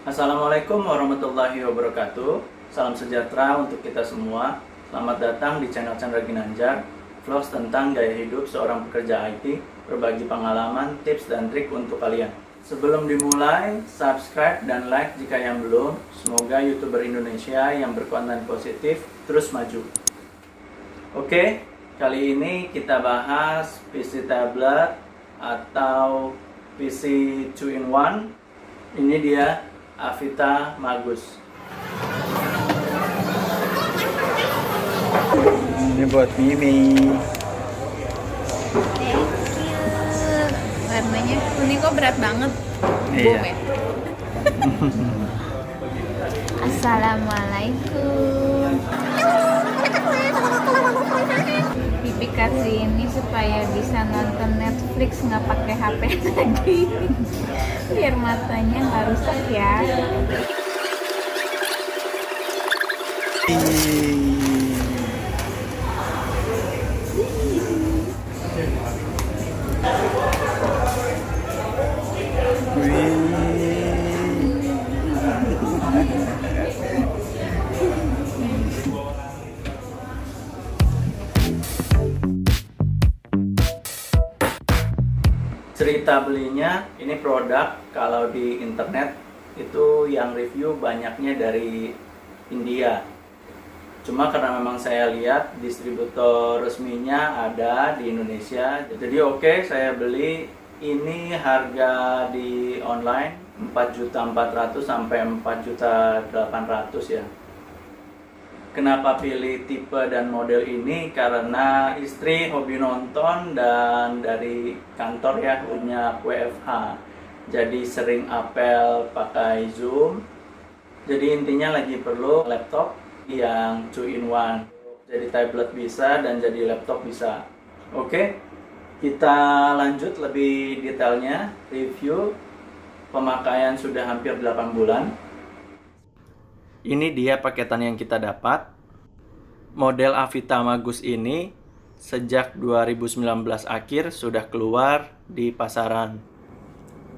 Assalamualaikum warahmatullahi wabarakatuh. Salam sejahtera untuk kita semua. Selamat datang di channel Ginanjar, vlogs tentang gaya hidup seorang pekerja IT, berbagi pengalaman, tips dan trik untuk kalian. Sebelum dimulai, subscribe dan like jika yang belum. Semoga YouTuber Indonesia yang berkonten positif terus maju. Oke, kali ini kita bahas PC tablet atau PC 2-in-1. Ini dia Avita Magus. Ini buat Mimi. Warnanya kuning kok berat banget. Iya. Ya? Assalamualaikum. Bibi kasih ini supaya bisa nonton Netflix nggak pakai HP lagi. Biar matanya nggak rusak ya. Cerita belinya, ini produk kalau di internet itu yang review banyaknya dari India. Cuma karena memang saya lihat distributor resminya ada di Indonesia, jadi oke, saya beli. Ini harga di online 4.400.000 sampai 4.800.000 ya. Kenapa pilih tipe dan model ini? Karena istri hobi nonton dan dari kantor ya punya WFH. Jadi sering apel pakai Zoom. Jadi intinya lagi perlu laptop yang 2-in-1. Jadi tablet bisa dan jadi laptop bisa. Oke, kita lanjut lebih detailnya. Review pemakaian sudah hampir 8 bulan. Ini dia paketan yang kita dapat. Model Avita Magus ini sejak 2019 akhir sudah keluar di pasaran.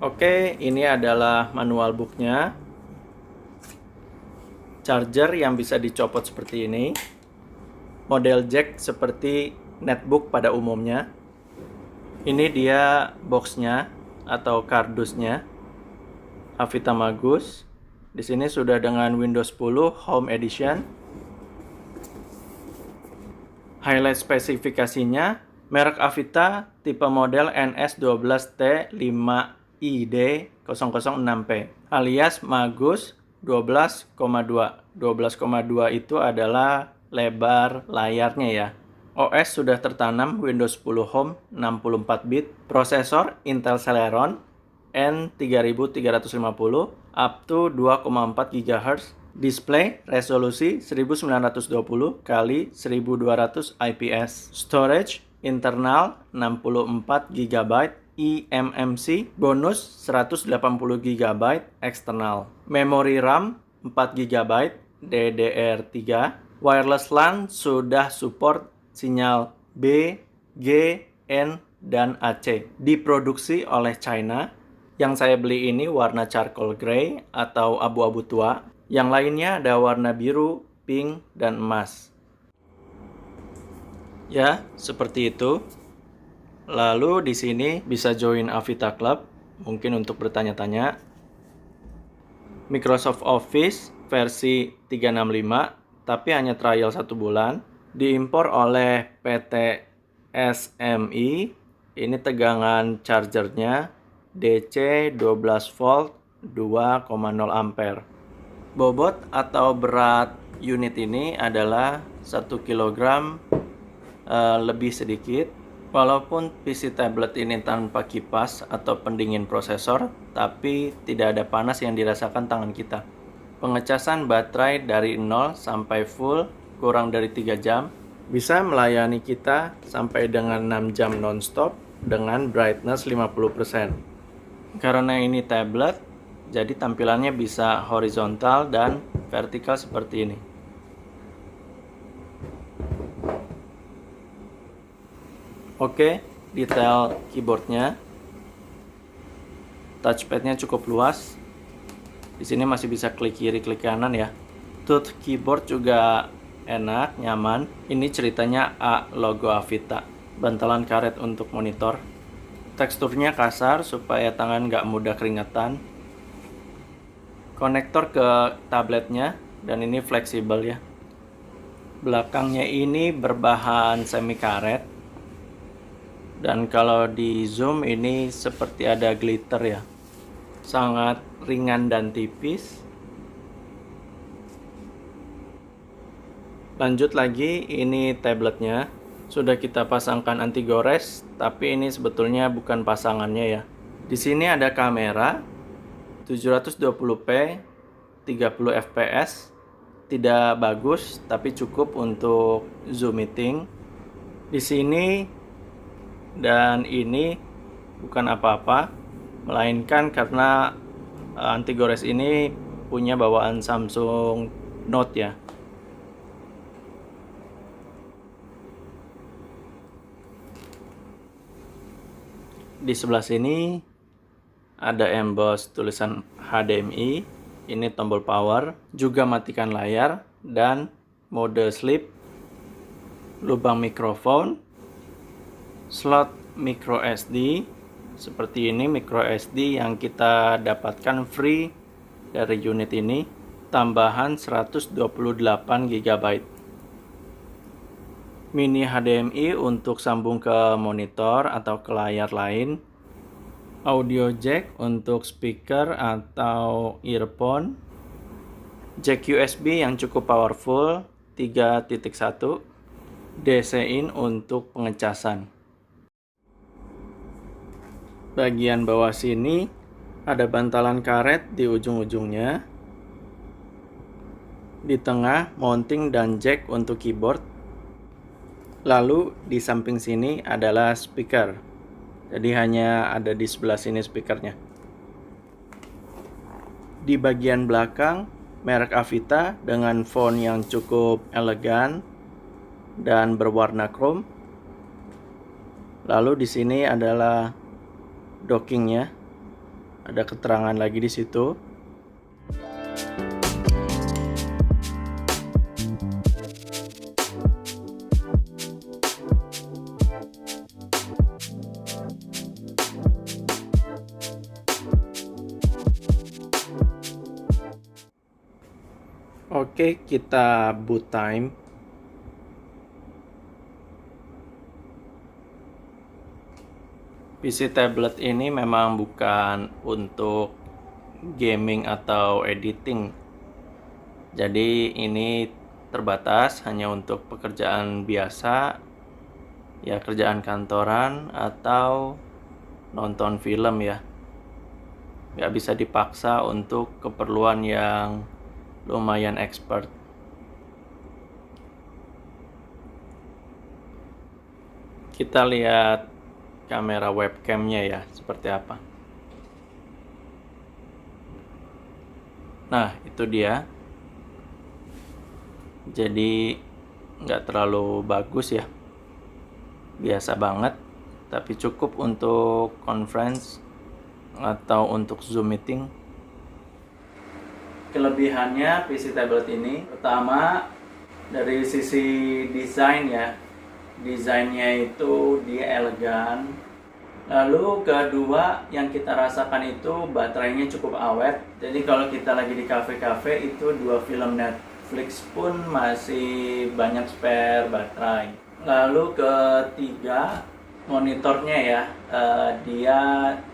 Oke, ini adalah manual booknya. Charger yang bisa dicopot seperti ini. Model jack seperti netbook pada umumnya. Ini dia boxnya atau kardusnya Avita Magus. Di sini sudah dengan Windows 10 Home Edition. Highlight spesifikasinya, merek Avita tipe model NS12T5ID006P alias Magus 12,2. 12,2 itu adalah lebar layarnya ya. OS sudah tertanam Windows 10 Home 64 bit, prosesor Intel Celeron N3350 up to 2,4 GHz, display resolusi 1920 x 1200 IPS, storage internal 64 GB eMMC, bonus 180 GB eksternal, memori RAM 4 GB DDR3, wireless LAN sudah support sinyal B, G, N, dan AC, diproduksi oleh China. Yang saya beli ini warna charcoal grey atau abu-abu tua. Yang lainnya ada warna biru, pink, dan emas. Ya, seperti itu. Lalu di sini bisa join Avita Club, mungkin untuk bertanya-tanya. Microsoft Office versi 365, tapi hanya trial 1 bulan. Diimpor oleh PT SMI. Ini tegangan chargernya DC 12 volt 2,0 ampere. Bobot atau berat unit ini adalah 1 kg lebih sedikit. Walaupun PC tablet ini tanpa kipas atau pendingin prosesor, tapi tidak ada panas yang dirasakan tangan kita. Pengecasan baterai dari 0 sampai full kurang dari 3 jam. Bisa melayani kita sampai dengan 6 jam non-stop dengan brightness 50%. Karena ini tablet, jadi tampilannya bisa horizontal dan vertikal seperti ini. Oke, detail keyboardnya. Touchpadnya cukup luas. Di sini masih bisa klik kiri, klik kanan ya. Touch keyboard juga enak, nyaman. Ini ceritanya A logo Avita. Bantalan karet untuk monitor. Teksturnya kasar supaya tangan nggak mudah keringetan. Konektor ke tabletnya, dan ini fleksibel ya. Belakangnya ini berbahan semi karet. Dan kalau di zoom ini seperti ada glitter ya. Sangat ringan dan tipis. Lanjut lagi, ini tabletnya. Sudah kita pasangkan anti gores, tapi ini sebetulnya bukan pasangannya ya. Di sini ada kamera 720p 30 fps. Tidak bagus, tapi cukup untuk zoom meeting. Di sini dan ini bukan apa-apa, melainkan karena anti gores ini punya bawaan Samsung Note ya. Di sebelah sini ada emboss tulisan HDMI, ini tombol power, juga matikan layar, dan mode sleep, lubang mikrofon, slot micro SD. Seperti ini micro SD yang kita dapatkan free dari unit ini, tambahan 128 GB. Mini HDMI untuk sambung ke monitor atau ke layar lain. Audio jack untuk speaker atau earphone. Jack USB yang cukup powerful 3.1. DC in untuk pengecasan. Bagian bawah sini ada bantalan karet di ujung-ujungnya. Di tengah mounting dan jack untuk keyboard. Lalu di samping sini adalah speaker. Jadi hanya ada di sebelah sini speakernya. Di bagian belakang merek Avita dengan font yang cukup elegan dan berwarna chrome. Lalu di sini adalah dockingnya, ada keterangan lagi di situ. Oke, kita boot time. PC tablet ini memang bukan untuk gaming atau editing. Jadi ini terbatas hanya untuk pekerjaan biasa, ya kerjaan kantoran atau nonton film ya. Nggak bisa dipaksa untuk keperluan yang lumayan expert. Kita lihat kamera webcamnya ya, seperti apa. Nah, itu dia. Jadi nggak terlalu bagus ya, biasa banget, tapi cukup untuk conference atau untuk Zoom meeting. Kelebihannya PC tablet ini, pertama dari sisi desain ya, desainnya itu dia elegan. Lalu kedua yang kita rasakan itu baterainya cukup awet. Jadi kalau kita lagi di kafe-kafe itu 2 film Netflix pun masih banyak spare baterai. Lalu ketiga monitornya ya, dia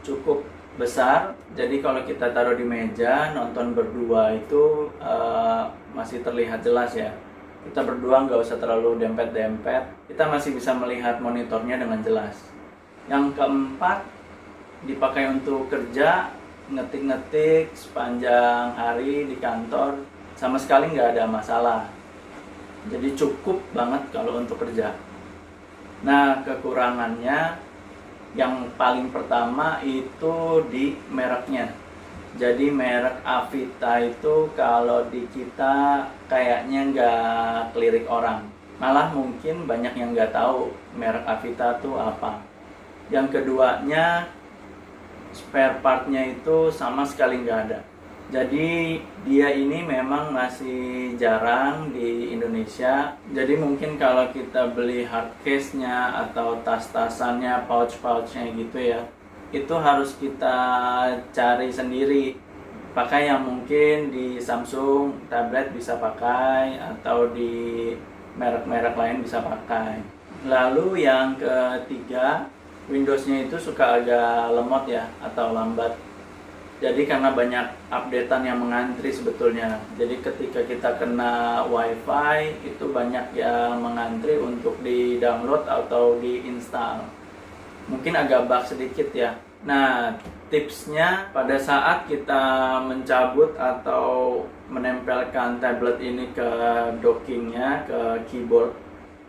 cukup besar. Jadi kalau kita taruh di meja nonton berdua itu masih terlihat jelas ya. Kita berdua nggak usah terlalu dempet-dempet, kita masih bisa melihat monitornya dengan jelas. Yang keempat, dipakai untuk kerja, ngetik-ngetik sepanjang hari di kantor, sama sekali nggak ada masalah. Jadi cukup banget kalau untuk kerja. Nah, kekurangannya yang paling pertama itu di mereknya. Jadi merek Avita itu kalau di kita kayaknya nggak kelirik orang. Malah mungkin banyak yang nggak tahu merek Avita itu apa. Yang keduanya, spare partnya itu sama sekali nggak ada. Jadi dia ini memang masih jarang di Indonesia. Jadi mungkin kalau kita beli hard case-nya atau tas-tasannya, pouch-pouchnya gitu ya, itu harus kita cari sendiri. Pakai yang mungkin di Samsung tablet bisa pakai, atau di merek-merek lain bisa pakai. Lalu yang ketiga, Windows-nya itu suka agak lemot ya, atau lambat. Jadi karena banyak updatean yang mengantri sebetulnya. Jadi ketika kita kena wifi, itu banyak yang mengantri untuk di-download atau di-install. Mungkin agak bug sedikit ya. Nah, tipsnya pada saat kita mencabut atau menempelkan tablet ini ke dockingnya, ke keyboard,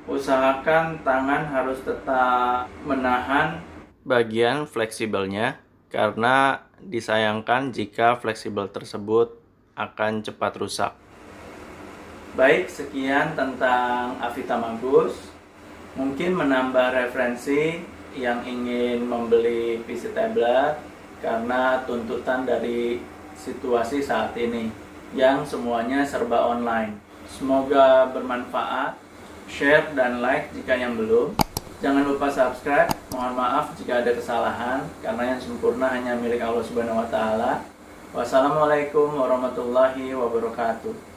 usahakan tangan harus tetap menahan bagian fleksibelnya, karena disayangkan jika fleksibel tersebut akan cepat rusak. Baik, sekian tentang Avita Magus. Mungkin menambah referensi yang ingin membeli PC tablet karena tuntutan dari situasi saat ini yang semuanya serba online. Semoga bermanfaat. Share dan like jika yang belum. Jangan lupa subscribe. Mohon maaf jika ada kesalahan, karena yang sempurna hanya milik Allah Subhanahu wa taala. Wassalamualaikum warahmatullahi wabarakatuh.